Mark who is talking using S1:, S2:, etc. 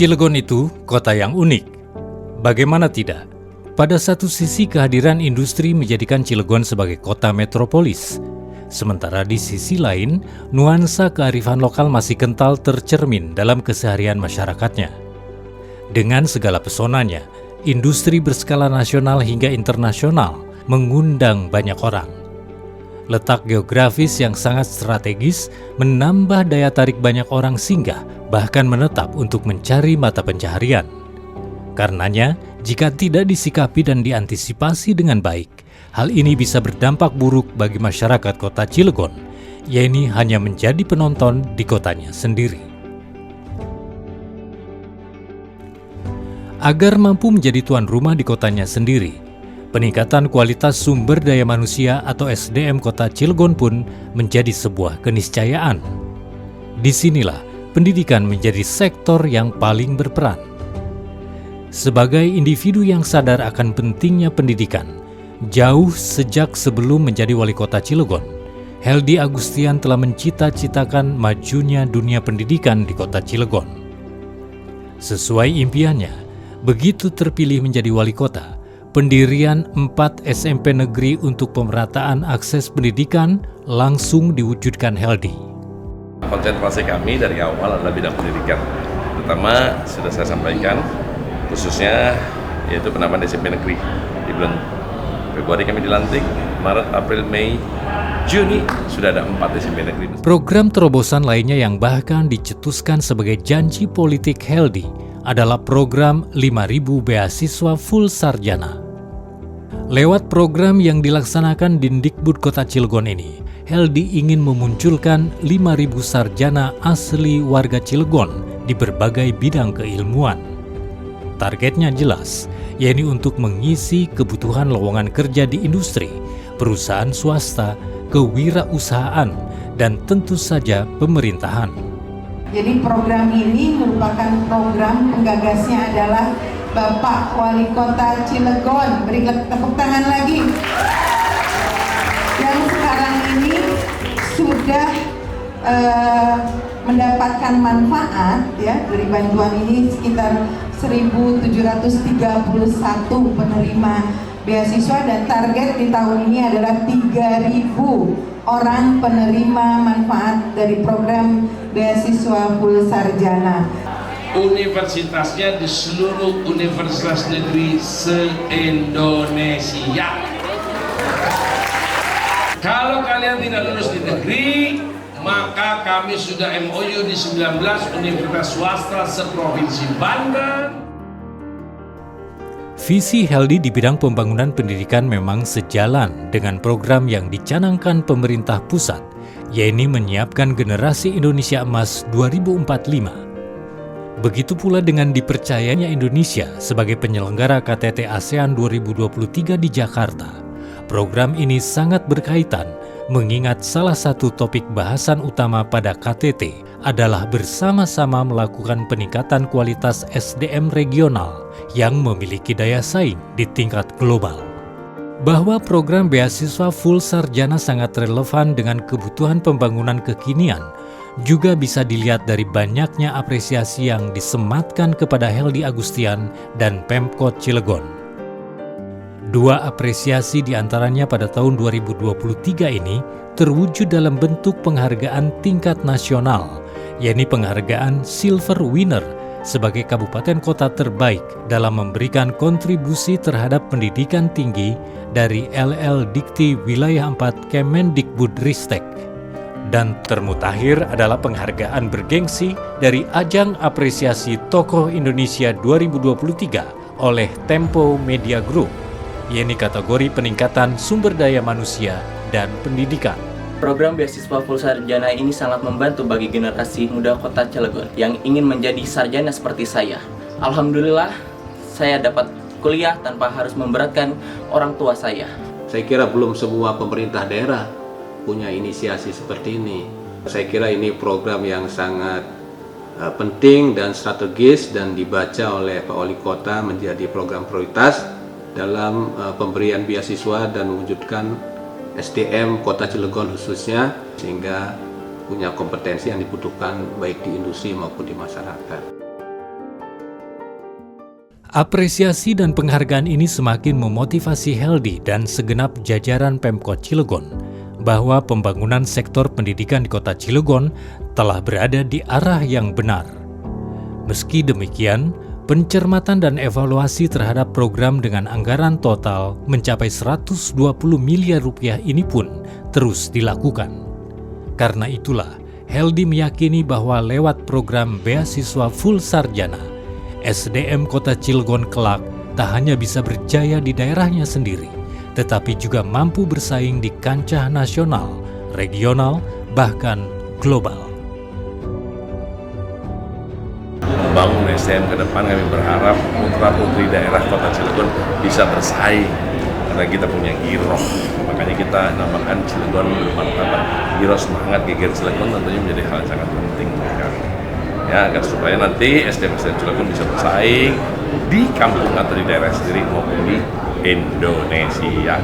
S1: Cilegon itu kota yang unik. Bagaimana tidak? Pada satu sisi kehadiran industri menjadikan Cilegon sebagai kota metropolis. Sementara di sisi lain, nuansa kearifan lokal masih kental tercermin dalam keseharian masyarakatnya. Dengan segala pesonanya, industri berskala nasional hingga internasional mengundang banyak orang. Letak geografis yang sangat strategis menambah daya tarik banyak orang singgah, bahkan menetap untuk mencari mata pencaharian. Karenanya, jika tidak disikapi dan diantisipasi dengan baik, hal ini bisa berdampak buruk bagi masyarakat kota Cilegon, yaitu hanya menjadi penonton di kotanya sendiri. Agar mampu menjadi tuan rumah di kotanya sendiri, peningkatan kualitas sumber daya manusia atau SDM kota Cilegon pun menjadi sebuah keniscayaan. Disinilah pendidikan menjadi sektor yang paling berperan. Sebagai individu yang sadar akan pentingnya pendidikan, jauh sejak sebelum menjadi wali kota Cilegon, Heldy Agustian telah mencita-citakan majunya dunia pendidikan di kota Cilegon. Sesuai impiannya, begitu terpilih menjadi wali kota, pendirian 4 SMP negeri untuk pemerataan akses pendidikan langsung diwujudkan Heldy.
S2: Konsentrasi kami dari awal adalah bidang pendidikan. Pertama, sudah saya sampaikan, khususnya yaitu penambahan SMP negeri. Di bulan Februari kami dilantik, Maret, April, Mei, Juni sudah ada 4 SMP negeri.
S1: Program terobosan lainnya yang bahkan dicetuskan sebagai janji politik Heldy adalah program 5.000 beasiswa full sarjana. Lewat program yang dilaksanakan Dindikbud Kota Cilegon ini, Heldy ingin memunculkan 5.000 sarjana asli warga Cilegon di berbagai bidang keilmuan. Targetnya jelas, yaitu untuk mengisi kebutuhan lowongan kerja di industri, perusahaan swasta, kewirausahaan, dan tentu saja pemerintahan.
S3: Jadi program ini merupakan program penggagasnya adalah Bapak Wali Kota Cilegon. Beri tepuk tangan lagi. Yang sekarang ini sudah mendapatkan manfaat ya dari bantuan ini sekitar 1.731 penerima beasiswa, dan target di tahun ini adalah 3.000 orang penerima manfaat dari program beasiswa full sarjana.
S4: Universitasnya di seluruh universitas negeri se-Indonesia. Kalau kalian tidak lulus di negeri, maka kami sudah MOU di 19 universitas swasta seprovinsi Banten.
S1: Visi Heldy di bidang pembangunan pendidikan memang sejalan dengan program yang dicanangkan pemerintah pusat, yaitu menyiapkan generasi Indonesia Emas 2045. Begitu pula dengan dipercayanya Indonesia sebagai penyelenggara KTT ASEAN 2023 di Jakarta. Program ini sangat berkaitan, mengingat salah satu topik bahasan utama pada KTT adalah bersama-sama melakukan peningkatan kualitas SDM regional yang memiliki daya saing di tingkat global. Bahwa program beasiswa full sarjana sangat relevan dengan kebutuhan pembangunan kekinian juga bisa dilihat dari banyaknya apresiasi yang disematkan kepada Heldy Agustian dan Pemkot Cilegon. 2 apresiasi diantaranya pada tahun 2023 ini terwujud dalam bentuk penghargaan tingkat nasional, yaitu penghargaan Silver Winner sebagai kabupaten kota terbaik dalam memberikan kontribusi terhadap pendidikan tinggi dari LL Dikti Wilayah 4 Kemendikbudristek. Dan termutakhir adalah penghargaan bergengsi dari Ajang Apresiasi Tokoh Indonesia 2023 oleh Tempo Media Group, yaitu kategori peningkatan sumber daya manusia dan pendidikan.
S5: Program beasiswa full sarjana ini sangat membantu bagi generasi muda kota Cilegon yang ingin menjadi sarjana seperti saya. Alhamdulillah, saya dapat kuliah tanpa harus memberatkan orang tua saya.
S6: Saya kira belum semua pemerintah daerah punya inisiasi seperti ini. Saya kira ini program yang sangat penting dan strategis dan dibaca oleh Pak Wali Kota menjadi program prioritas dalam pemberian beasiswa dan mewujudkan SDM Kota Cilegon khususnya, sehingga punya kompetensi yang dibutuhkan baik di industri maupun di masyarakat.
S1: Apresiasi dan penghargaan ini semakin memotivasi Heldi dan segenap jajaran Pemkot Cilegon bahwa pembangunan sektor pendidikan di kota Cilegon telah berada di arah yang benar. Meski demikian, pencermatan dan evaluasi terhadap program dengan anggaran total mencapai 120 miliar rupiah ini pun terus dilakukan. Karena itulah, Heldi meyakini bahwa lewat program beasiswa full sarjana, SDM Kota Cilegon kelak tak hanya bisa berjaya di daerahnya sendiri, tetapi juga mampu bersaing di kancah nasional, regional, bahkan global.
S2: Membangun SDM ke depan, kami berharap putra-putri daerah Kota Cilegon bisa bersaing karena kita punya giroh. Makanya kita namakan Cilegon Martabat. Giroh semangat geger Cilegon tentunya menjadi hal yang sangat penting. Ya, agar supaya nanti SDM Cilegon bisa bersaing di kampung atau di daerah sendiri maupun di Indonesia.